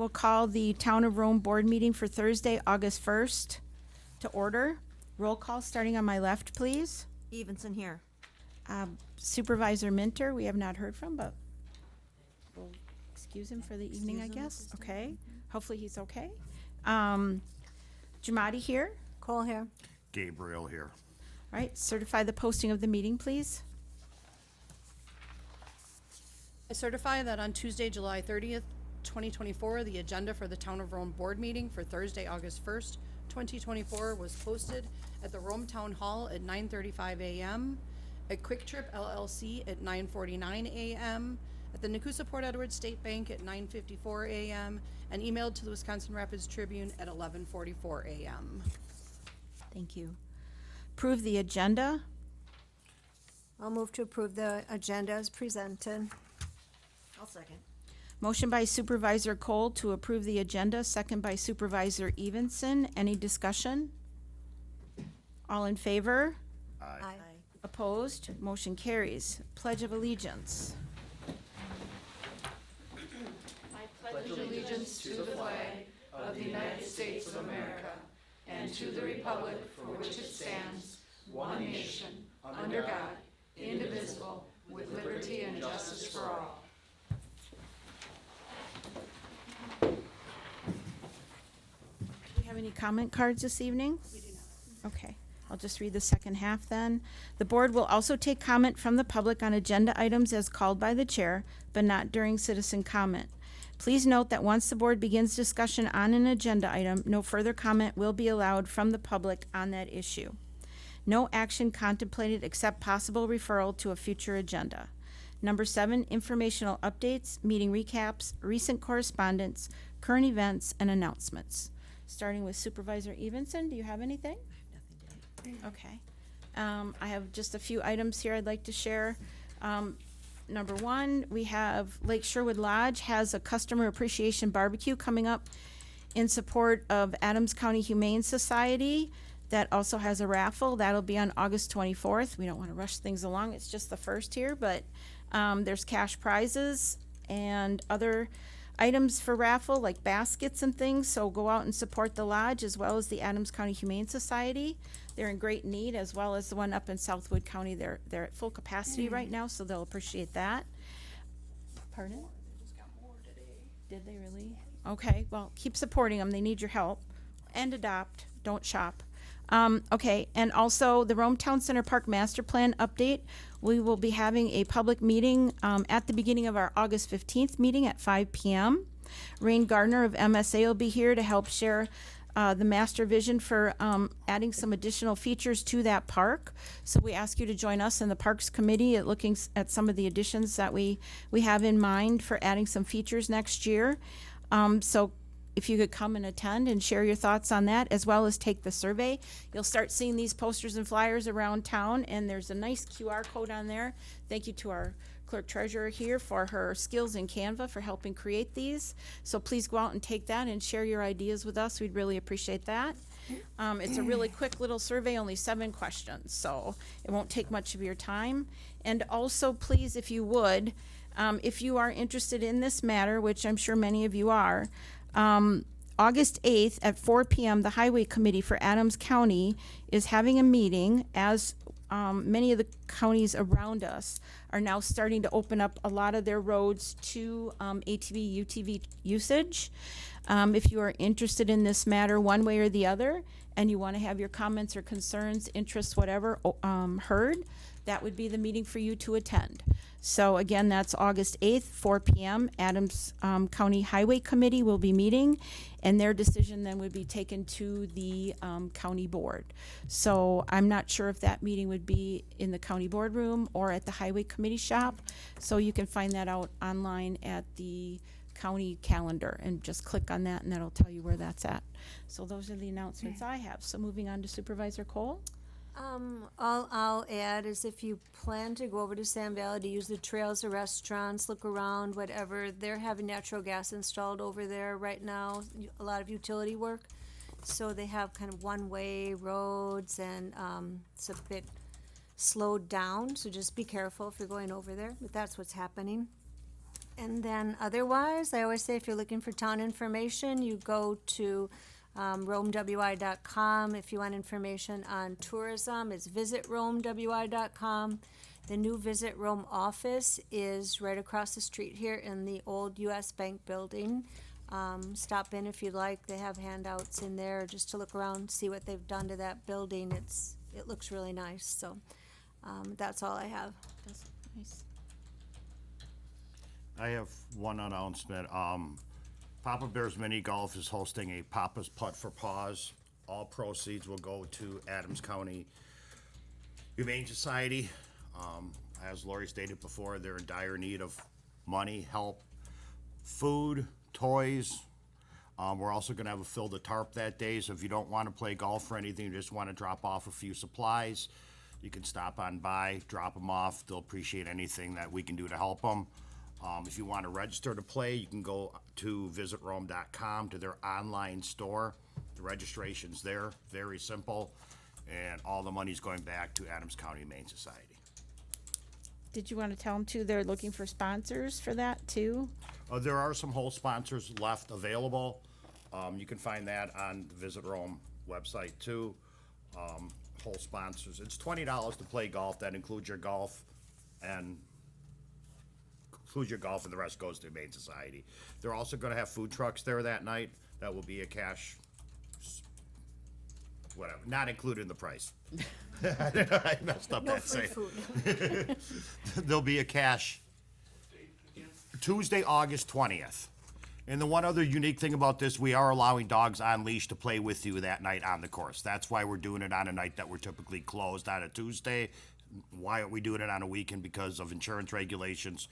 will call the Town of Rome Board meeting for Thursday, August 1st to order. Roll call starting on my left, please. Evenson here. Supervisor Minter, we have not heard from, but we'll excuse him for the evening, I guess. Okay. Hopefully he's okay. Jamadi here. Cole here. Gabriel here. All right. Certify the posting of the meeting, please. I certify that on Tuesday, July 30th, 2024, the agenda for the Town of Rome Board meeting for Thursday, August 1st, 2024 was posted at the Rome Town Hall at 9:35 a.m., at Quick Trip LLC at 9:49 a.m., at the Nakusa Port Edward State Bank at 9:54 a.m., and emailed to the Wisconsin Rapids Tribune at 11:44 a.m. Thank you. Approve the agenda. I'll move to approve the agenda as presented. I'll second. Motion by Supervisor Cole to approve the agenda, second by Supervisor Evenson. Any discussion? All in favor? Aye. Opposed? Motion carries. Pledge of Allegiance. Do we have any comment cards this evening? We do not. Okay. I'll just read the second half then. The board will also take comment from the public on agenda items as called by the chair, but not during citizen comment. Please note that once the board begins discussion on an agenda item, no further comment will be allowed from the public on that issue. No action contemplated except possible referral to a future agenda. Number 7, informational updates, meeting recaps, recent correspondence, current events, and announcements. Starting with Supervisor Evenson, do you have anything? Okay. I have just a few items here I'd like to share. Number 1, we have Lake Sherwood Lodge has a customer appreciation barbecue coming up in support of Adams County Humane Society. That also has a raffle. That'll be on August 24th. We don't want to rush things along. It's just the first here, but there's cash prizes and other items for raffle like baskets and things. So go out and support the lodge as well as the Adams County Humane Society. They're in great need, as well as the one up in Southwood County. They're at full capacity right now, so they'll appreciate that. Pardon? Did they really? Okay, well, keep supporting them. They need your help. And adopt, don't shop. Okay, and also the Rome Town Center Park Master Plan update. We will be having a public meeting at the beginning of our August 15th meeting at 5 p.m. Rain Gardner of MSA will be here to help share the master vision for adding some additional features to that park. So we ask you to join us in the Parks Committee at looking at some of the additions that we have in mind for adding some features next year. So if you could come and attend and share your thoughts on that, as well as take the survey. You'll start seeing these posters and flyers around town, and there's a nice QR code on there. Thank you to our clerk treasurer here for her skills in Canva for helping create these. So please go out and take that and share your ideas with us. We'd really appreciate that. It's a really quick little survey, only 7 questions, so it won't take much of your time. And also, please, if you would, if you are interested in this matter, which I'm sure many of you are, August 8th at 4 p.m., the Highway Committee for Adams County is having a meeting, as many of the counties around us are now starting to open up a lot of their roads to ATV, UTV usage. If you are interested in this matter one way or the other, and you want to have your comments or concerns, interests, whatever, heard, that would be the meeting for you to attend. So again, that's August 8th, 4 p.m. Adams County Highway Committee will be meeting, and their decision then would be taken to the county board. So I'm not sure if that meeting would be in the county boardroom or at the Highway Committee shop. So you can find that out online at the county calendar and just click on that, and that'll tell you where that's at. So those are the announcements I have. So moving on to Supervisor Cole. All I'll add is if you plan to go over to Sand Valley to use the trails or restaurants, look around, whatever, they're having natural gas installed over there right now, a lot of utility work. So they have kind of one-way roads, and it's a bit slowed down, so just be careful if you're going over there, but that's what's happening. And then otherwise, I always say if you're looking for town information, you go to romewi.com. If you want information on tourism, it's visitromewi.com. The new Visit Rome office is right across the street here in the old US Bank building. Stop in if you'd like. They have handouts in there just to look around, see what they've done to that building. It looks really nice, so that's all I have. That's nice. I have one announcement. Papa Bears Mini Golf is hosting a Papa's Putt for Paws. All proceeds will go to Adams County Humane Society. As Lori stated before, they're in dire need of money, help, food, toys. We're also gonna have a fill the tarp that day, so if you don't wanna play golf or anything, you just wanna drop off a few supplies, you can stop on by, drop them off. They'll appreciate anything that we can do to help them. If you want to register to play, you can go to visitrome.com to their online store. The registration's there, very simple, and all the money's going back to Adams County Humane Society. Did you want to tell them too, they're looking for sponsors for that too? There are some whole sponsors left available. You can find that on the Visit Rome website too. Whole sponsors. It's $20 to play golf. That includes your golf and the rest goes to the Humane Society. They're also gonna have food trucks there that night. That will be a cash, whatever, not included in the price. I messed up No that free saying. food. There'll be a cash Tuesday, August 20th. And the one other unique thing about this, we are allowing dogs on leash to play with you that night on the course. That's why we're doing it on a night that we're typically closed on a Tuesday. Why aren't we doing it on a weekend? Because of insurance regulations.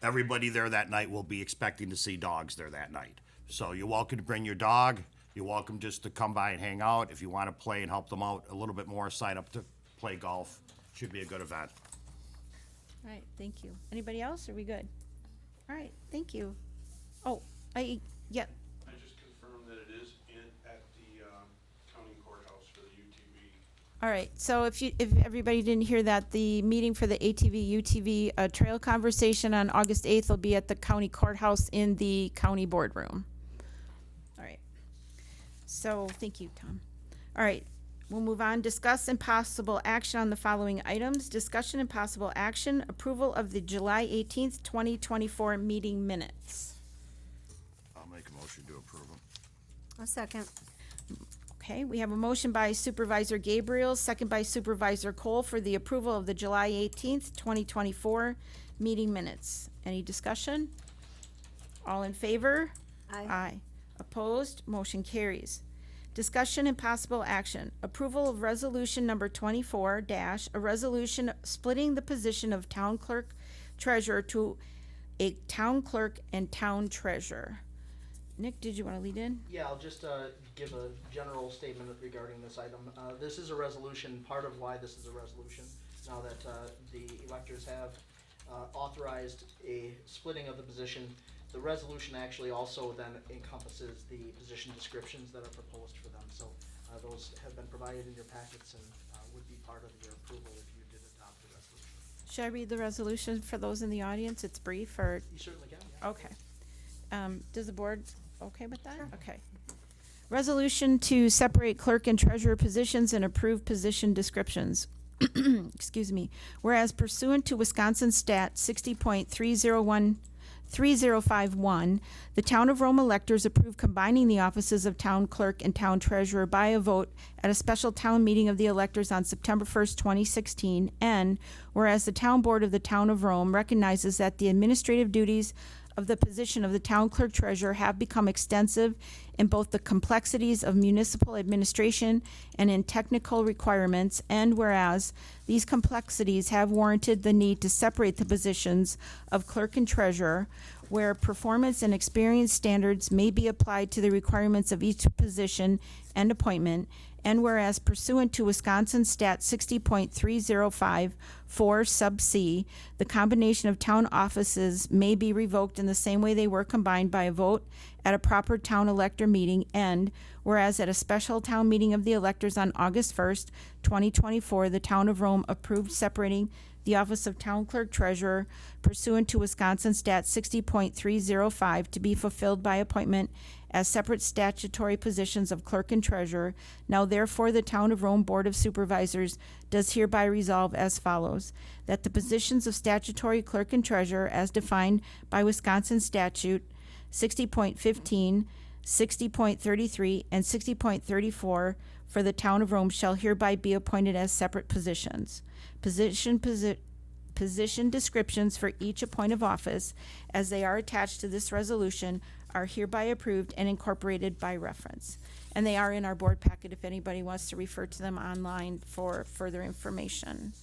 Everybody there that night will be expecting to see dogs there that night. So you're welcome to bring your dog. You're welcome just to come by and hang out. If you want to play and help them out a little bit more, sign up to play golf. Should be a good event. All right, thank you. Anybody else? Are we good? All right, thank you. Oh, yeah, I just confirmed that it is at the county courthouse for the UTV. all right. So if everybody didn't hear that, the meeting for the ATV UTV trail conversation on August 8th will be at the county courthouse in the county boardroom. All right. So thank you, Tom. All right. We'll move on. Discuss and possible action on the following items. Discussion and possible action, approval of the July 18th, 2024 meeting minutes. I'll make a motion to approve them. A second. Okay, we have a motion by Supervisor Gabriel, second by Supervisor Cole for the approval of the July 18th, 2024 meeting minutes. Any discussion? All in favor? Aye. Opposed? Motion carries. Discussion and possible action. Approval of resolution number 24 dash, a resolution splitting the position of town clerk treasurer to a town clerk and town treasurer. Nick, did you want to lead in? Yeah, I'll just give a general statement regarding this item. This is a resolution, part of why this is a resolution, now that the electors have authorized a splitting of the position. The resolution actually also then encompasses the position descriptions that are proposed for them. So those have been provided in your packets and would be part of your approval if you did adopt the resolution. Should I read the resolution for those in the audience? It's brief or, You certainly can, yeah. okay. Does the board okay with that? Okay. Resolution to separate clerk and treasurer positions and approve position descriptions. Excuse me. Whereas pursuant to Wisconsin Stat 60.3051, the Town of Rome electors approved combining the offices of town clerk and town treasurer by a vote at a special town meeting of the electors on September 1st, 2016. And whereas the town board of the Town of Rome recognizes that the administrative duties of the position of the town clerk treasurer have become extensive in both the complexities of municipal administration and in technical requirements, and whereas these complexities have warranted the need to separate the positions of clerk and treasurer, where performance and experience standards may be applied to the requirements of each position and appointment, and whereas pursuant to Wisconsin Stat 60.3054 sub C, the combination of town offices may be revoked in the same way they were combined by a vote at a proper town elector meeting, and whereas at a special town meeting of the electors on August 1st, 2024, the Town of Rome approved separating the office of Town Clerk Treasurer pursuant to Wisconsin Stat 60.305 to be fulfilled by appointment as separate statutory positions of Clerk and Treasurer. Now therefore, the Town of Rome Board of Supervisors does hereby resolve as follows: that the positions of statutory Clerk and Treasurer as defined by Wisconsin Statute 60.15, 60.33, and 60.34 for the Town of Rome shall hereby be appointed as separate positions. Position descriptions for each appointed office, as they are attached to this resolution, are hereby approved and incorporated by reference. And they are in our board packet if anybody wants to refer to them online for further information.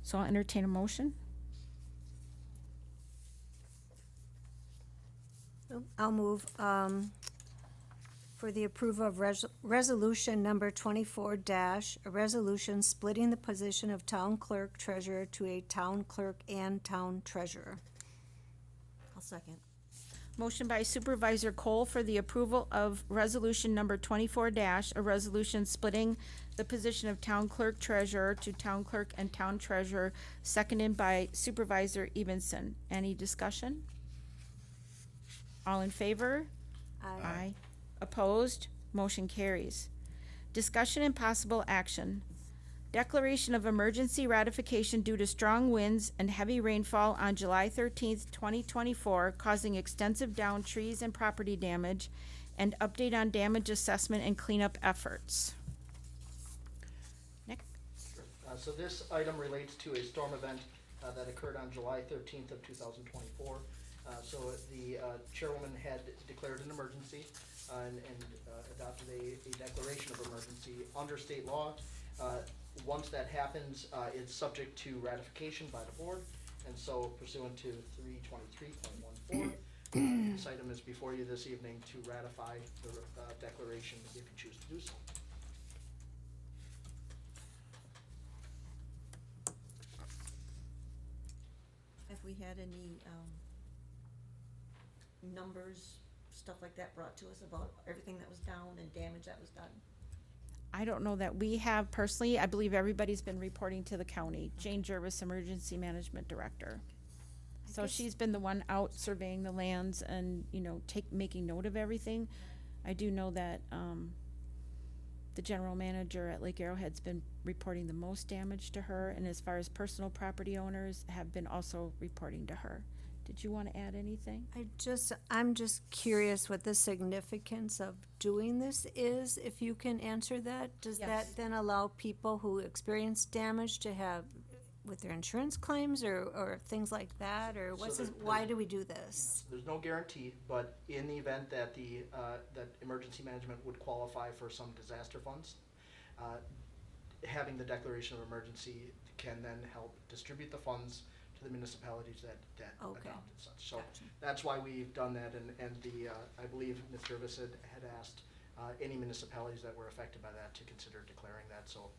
So I'll entertain a motion. I'll move for the approval of resolution number 24 dash, a resolution splitting the position of town clerk treasurer to a town clerk and town treasurer. I'll second. Motion by Supervisor Cole for the approval of resolution number 24 dash, a resolution splitting the position of town clerk treasurer to town clerk and town treasurer, seconded by Supervisor Evenson. Any discussion? All in favor? Aye. Opposed? Motion carries. Discussion and possible action. Declaration of emergency ratification due to strong winds and heavy rainfall on July 13th, 2024, causing extensive downed trees and property damage, and update on damage assessment and cleanup efforts. Nick? So this item relates to a storm event that occurred on July 13th of 2024. So the chairwoman had declared an emergency and adopted a declaration of emergency under state law. Once that happens, it's subject to ratification by the board, and so pursuant to 323.14, this item is before you this evening to ratify the declaration if you choose to do so. Have we had any, numbers, stuff like that brought to us about everything that was down and damage that was done? I don't know that we have personally. I believe everybody's been reporting to the county. Jane Jervis, Emergency Management Director. So she's been the one out surveying the lands and, making note of everything. I do know that, the general manager at Lake Arrowhead's been reporting the most damage to her, and as far as personal property owners have been also reporting to her. Did you want to add anything? I'm just curious what the significance of doing this is, if you can answer that. Does that Yes. then allow people who experience damage to have with their insurance claims or things like that, or what's So this, why do we do this? There's no guarantee, but in the event that that emergency management would qualify for some disaster funds, having the declaration of emergency can then help distribute the funds to the municipalities that Okay. adopted such. So Gotcha. that's why we've done that, and I believe Ms. Jervis had asked any municipalities that were affected by that to consider declaring that, so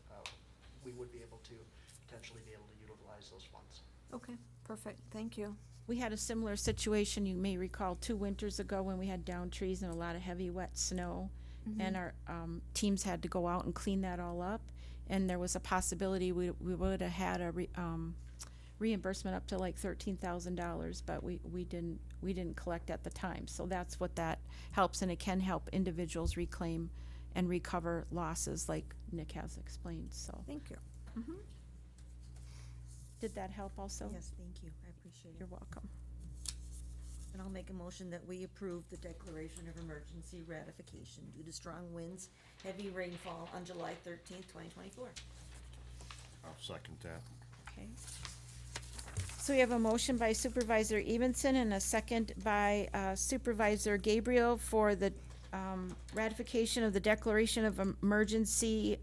we would be able to potentially be able to utilize those funds. Okay, perfect, thank you. We had a similar situation, you may recall, 2 winters ago when we had downed trees and a lot of heavy wet snow. And our teams had to go out and clean that all up. And there was a possibility we would have had a reimbursement up to like $13,000, but we didn't collect at the time. So that's what that helps, and it can help individuals reclaim and recover losses like Nick has explained, so. Thank you. Did that help also? Yes, thank you, I appreciate You're it. welcome. And I'll make a motion that we approve the declaration of emergency ratification due to strong winds, heavy rainfall on July 13th, 2024. I'll second that. Okay. So we have a motion by Supervisor Evenson and a second by Supervisor Gabriel for the ratification of the declaration of emergency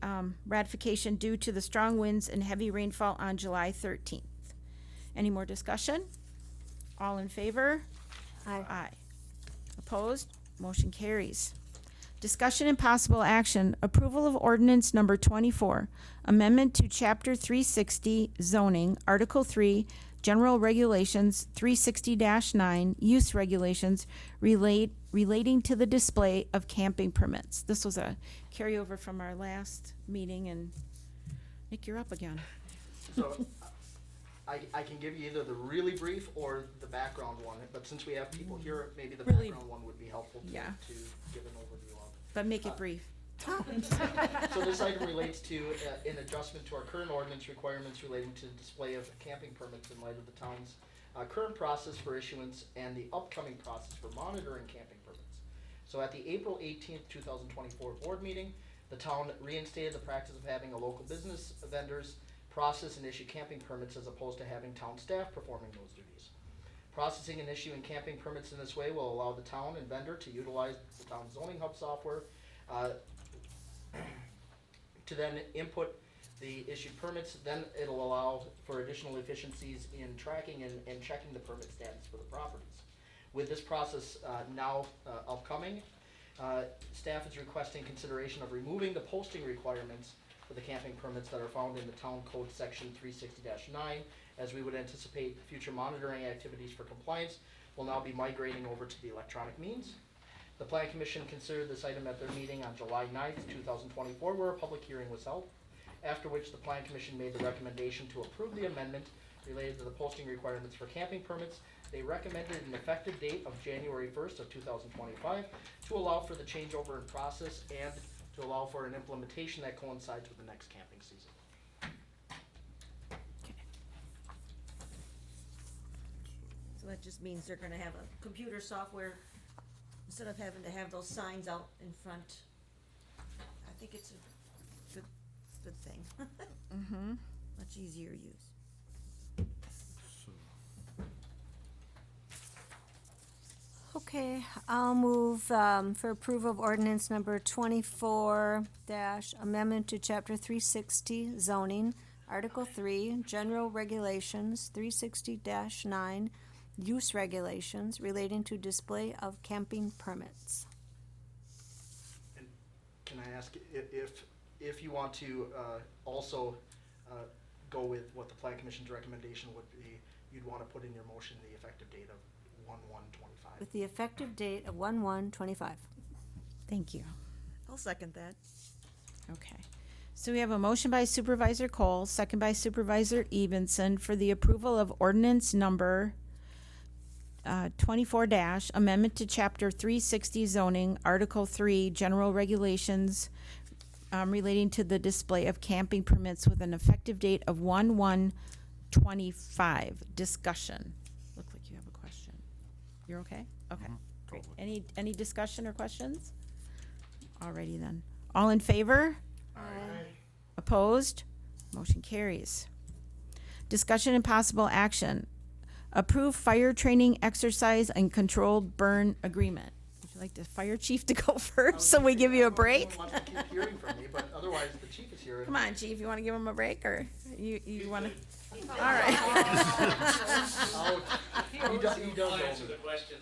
ratification due to the strong winds and heavy rainfall on July 13th. Any more discussion? All in favor? Aye. Aye. Opposed? Motion carries. Discussion and possible action, approval of ordinance number 24, amendment to chapter 360 zoning, article 3, general regulations 360-9, use regulations relating to the display of camping permits. This was a carryover from our last meeting, and Nick, you're up again. So, I can give you either the really brief or the background one, but since we have people here, maybe the Really- background one would be helpful Yeah. to give an overview of. But make it brief. So this item relates to an adjustment to our current ordinance requirements relating to display of camping permits in light of the town's current process for issuance and the upcoming process for monitoring camping permits. So at the April 18th, 2024 board meeting, the town reinstated the practice of having a local business vendors process and issue camping permits as opposed to having town staff performing those duties. Processing and issuing camping permits in this way will allow the town and vendor to utilize the town's zoning hub software to then input the issued permits. Then it'll allow for additional efficiencies in tracking and checking the permit status for the properties. With this process now upcoming, staff is requesting consideration of removing the posting requirements for the camping permits that are found in the town code section 360-9, as we would anticipate future monitoring activities for compliance will now be migrating over to the electronic means. The Plan Commission considered this item at their meeting on July 9th, 2024, where a public hearing was held, after which the Plan Commission made the recommendation to approve the amendment related to the posting requirements for camping permits. They recommended an effective date of January 1st of 2025 to allow for the changeover in process and to allow for an implementation that coincides with the next camping season. So that just means they're gonna have a computer software, instead of having to have those signs out in front. I think it's a good thing. Mm-hmm. Much easier use. Okay, I'll move for approval of ordinance number 24 amendment to chapter 360 zoning, article 3, general regulations, 360-9, use regulations relating to display of camping permits. And can I ask if you want to also go with what the Plan Commission's recommendation would be, you'd want to put in your motion the effective date of 1/1/25. With the effective date of 1/1/25. Thank you. I'll second that. Okay. So we have a motion by Supervisor Cole, second by Supervisor Evenson for the approval of ordinance number 24 amendment to chapter 360 zoning, article 3, general regulations relating to the display of camping permits with an effective date of 1/1/25. Discussion. Look like you have a question. You're okay? Okay, great. Any discussion or questions? Alrighty then. All in favor? Opposed? Motion carries. Discussion and possible action. Approve fire training exercise and controlled burn agreement. Would you like the fire chief to go first so we give you a break? Everyone wants to keep hearing from me, but otherwise the chief is here. Come on, chief, you want to give him a break or you want to? All right. Ouch. He does I'll know. answer the question.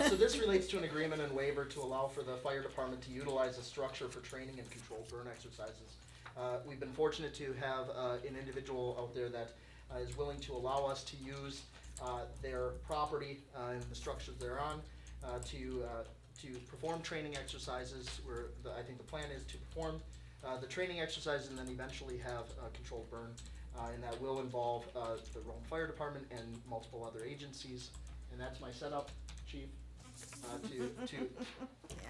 So this relates to an agreement and waiver to allow for the fire department to utilize a structure for training and controlled burn exercises. We've been fortunate to have an individual out there that is willing to allow us to use their property and the structures they're on to perform training exercises. I think the plan is to perform the training exercises and then eventually have a controlled burn, and that will involve the Rome Fire Department and multiple other agencies. And that's my setup, Chief, to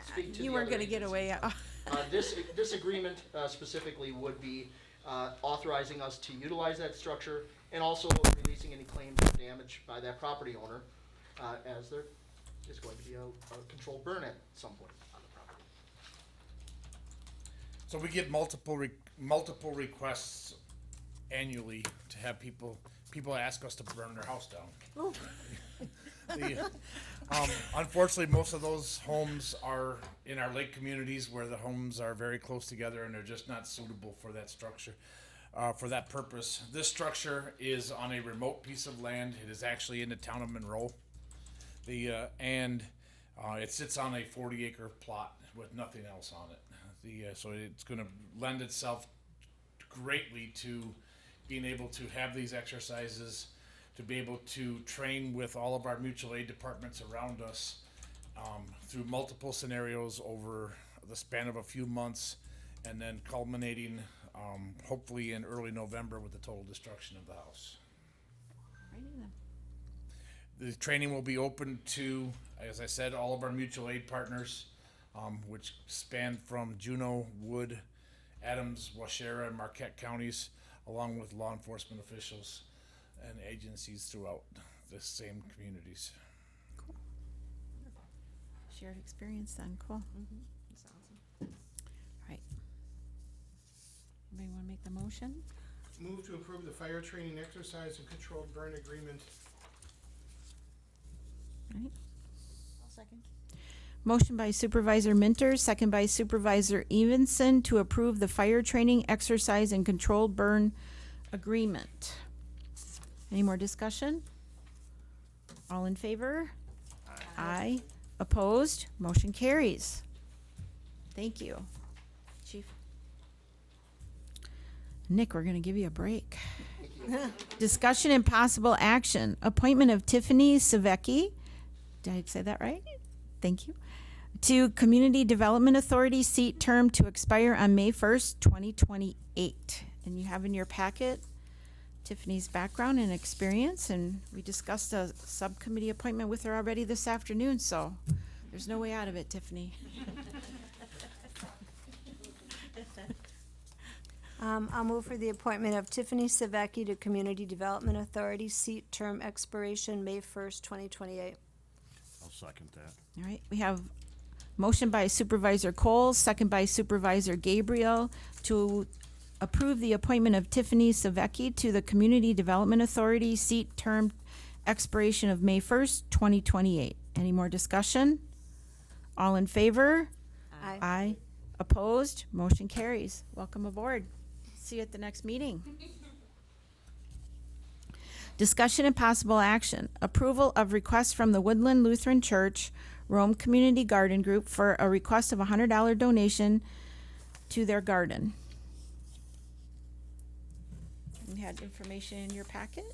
speak to You the weren't other going to get away. this agreement specifically would be authorizing us to utilize that structure and also releasing any claims of damage by that property owner, as there is going to be a controlled burn at some point on the property. So we get multiple requests annually to have people ask us to burn their house down. Unfortunately, most of those homes are in our lake communities where the homes are very close together and they're just not suitable for that structure, for that purpose. This structure is on a remote piece of land. It is actually in the town of Monroe. It sits on a 40-acre plot with nothing else on it. So it's going to lend itself greatly to being able to have these exercises, to be able to train with all of our mutual aid departments around us through multiple scenarios over the span of a few months, and then culminating hopefully in early November with the total destruction of the house. Righty then. The training will be open to, as I said, all of our mutual aid partners, which span from Juneau, Wood, Adams, Waushara, and Marquette counties, along with law enforcement officials and agencies throughout the same communities. Shared experience then, cool. That's awesome. Right. Anybody wanna make the motion? Move to approve the fire training exercise and controlled burn agreement. Right. I'll second. Motion by Supervisor Minter, second by Supervisor Evenson to approve the fire training exercise and controlled burn agreement. Any more discussion? All in favor? Aye. Opposed? Motion carries. Thank you. Chief. Nick, we're gonna give you a break. Discussion and possible action. Appointment of Tiffany Savecki. Did I say that right? Thank you. To Community Development Authority, seat term to expire on May 1st, 2028. And you have in your packet Tiffany's background and experience, and we discussed a subcommittee appointment with her already this afternoon, so there's no way out of it, Tiffany. I'll move for the appointment of Tiffany Savecki to Community Development Authority, seat term expiration May 1st, 2028. I'll second that. All right, we have motion by Supervisor Cole, second by Supervisor Gabriel to approve the appointment of Tiffany Savecki to the Community Development Authority, seat term expiration of May 1st, 2028. Any more discussion? All in favor? Aye. Aye. Opposed? Motion carries. Welcome aboard. See you at the next meeting. Discussion and possible action. Approval of request from the Woodland Lutheran Church Rome Community Garden Group for a request of $100 donation to their garden. You had information in your packet?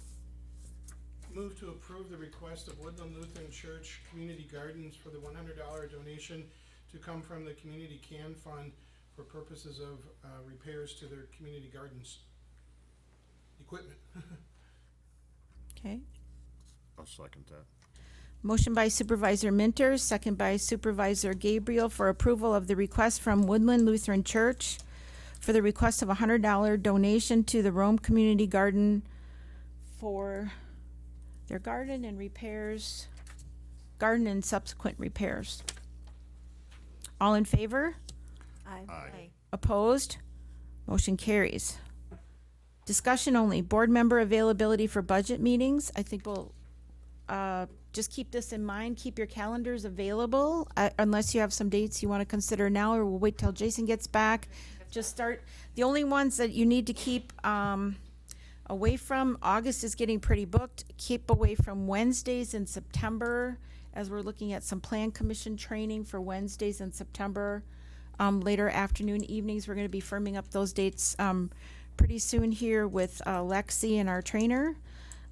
Move to approve the request of Woodland Lutheran Church Community Gardens for the $100 donation to come from the Community Can Fund for purposes of repairs to their community gardens equipment. Okay. I'll second that. Motion by Supervisor Minter, second by Supervisor Gabriel for approval of the request from Woodland Lutheran Church for the request of $100 donation to the Rome Community Garden for their garden and repairs, garden and subsequent repairs. All in favor? Aye. Aye. Opposed? Motion carries. Discussion only. Board member availability for budget meetings. I think we'll just keep this in mind. Keep your calendars available unless you have some dates you want to consider now, or we'll wait till Jason gets back. Just start. The only ones that you need to keep away from, August is getting pretty booked. Keep away from Wednesdays in September, as we're looking at some plan commission training for Wednesdays in September. Later afternoon, evenings, we're going to be firming up those dates pretty soon here with Lexi and our trainer.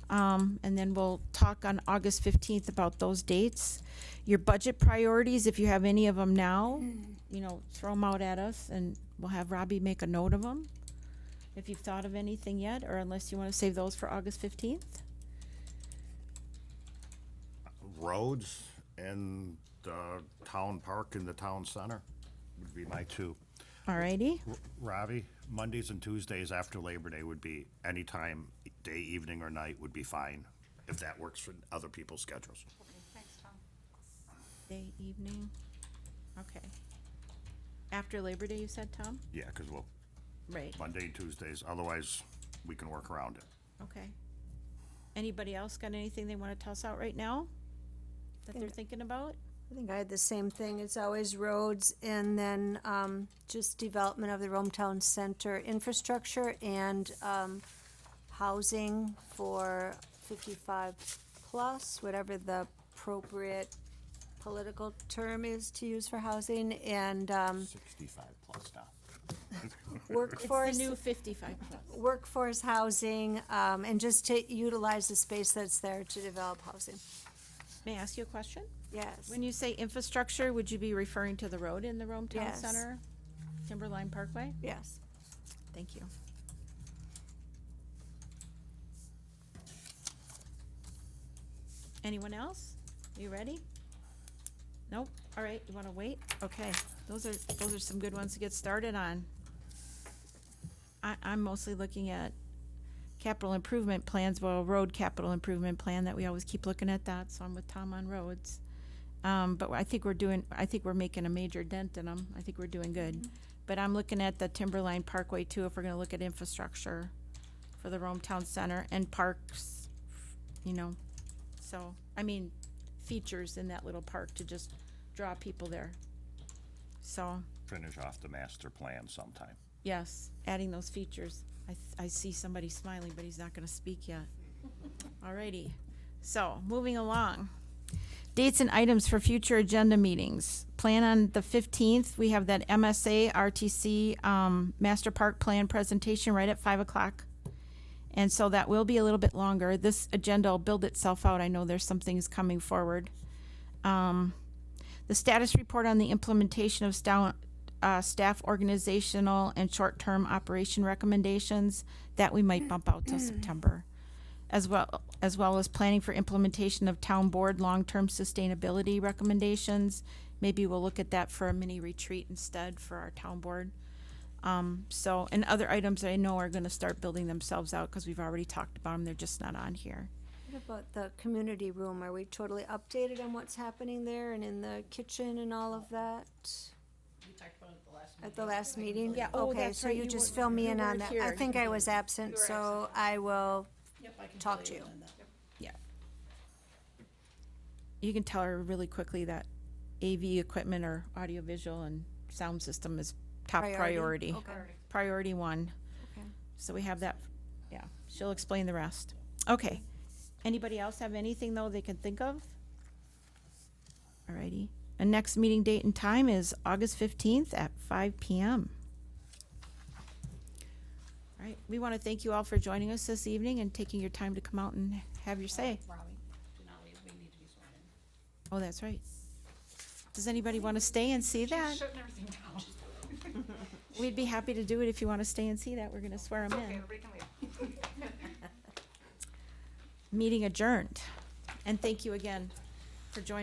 And then we'll talk on August 15th about those dates. Your budget priorities, if you have any of them now, throw them out at us and we'll have Robbie make a note of them. If you've thought of anything yet, or unless you want to save those for August 15th. Roads and the town park and the town center would be my two. Alrighty. Robbie, Mondays and Tuesdays after Labor Day would be anytime, day, evening, or night would be fine, if that works for other people's schedules. Day, evening. Okay. After Labor Day, you said, Tom? Yeah, because we'll, Right. Monday and Tuesdays, otherwise we can work around it. Okay. Anybody else got anything they want to toss out right now that they're thinking about? I think I had the same thing. It's always roads and then just development of the Rome Town Center infrastructure and housing for 55 plus, whatever the appropriate political term is to use for housing, and 65 plus now. workforce. It's the new 55 plus. Workforce housing, and just to utilize the space that's there to develop housing. May I ask you a question? Yes. When you say infrastructure, would you be referring to the road in the Rome Town Yes. Center? Timberline Parkway? Yes. Thank you. Anyone else? You ready? Nope. All right, you wanna wait? Okay, those are some good ones to get started on. I'm mostly looking at capital improvement plans, well, road capital improvement plan that we always keep looking at that, so I'm with Tom on roads. But I think we're making a major dent in them. I think we're doing good. But I'm looking at the Timberline Parkway too, if we're gonna look at infrastructure for the Rome Town Center and parks, you know. So, I mean, features in that little park to just draw people there. So, Finish off the master plan sometime. yes, adding those features. I see somebody smiling, but he's not gonna speak yet. Alrighty, so, moving along. Dates and items for future agenda meetings. Plan on the 15th, we have that MSA RTC Master Park Plan presentation right at 5 o'clock. And so that will be a little bit longer. This agenda will build itself out. I know there's some things coming forward. The status report on the implementation of staff organizational and short-term operation recommendations, that we might bump out till September. As well as planning for implementation of town board long-term sustainability recommendations. Maybe we'll look at that for a mini retreat instead for our town board. And other items that I know are gonna start building themselves out, cause we've already talked about them, they're just not on here. What about the community room? Are we totally updated on what's happening there and in the kitchen and all of that? We talked about it at the last meeting. At the last meeting? Yeah, oh, Okay, that's so right, you you just weren't- fill me you in on weren't that. here. I think I was absent, so I will, Yep, I can Talk fill to you. in on that. Yeah. You can tell her really quickly that AV equipment or audiovisual and sound system is top priority. Okay. Priority one. Okay. So we have that, yeah, she'll explain the rest. Okay. Anybody else have anything though they can think of? Alrighty. And next meeting date and time is August 15th at 5 p.m. All right, we want to thank you all for joining us this evening and taking your time to come out and have your say. Robbie, do not leave, we need to be sworn in. Oh, that's right. Does anybody want to stay and see that? Shutting everything down. We'd be happy to do it if you want to stay and see that. We're going to swear them in. everybody can leave. Meeting adjourned. And thank you again for joining.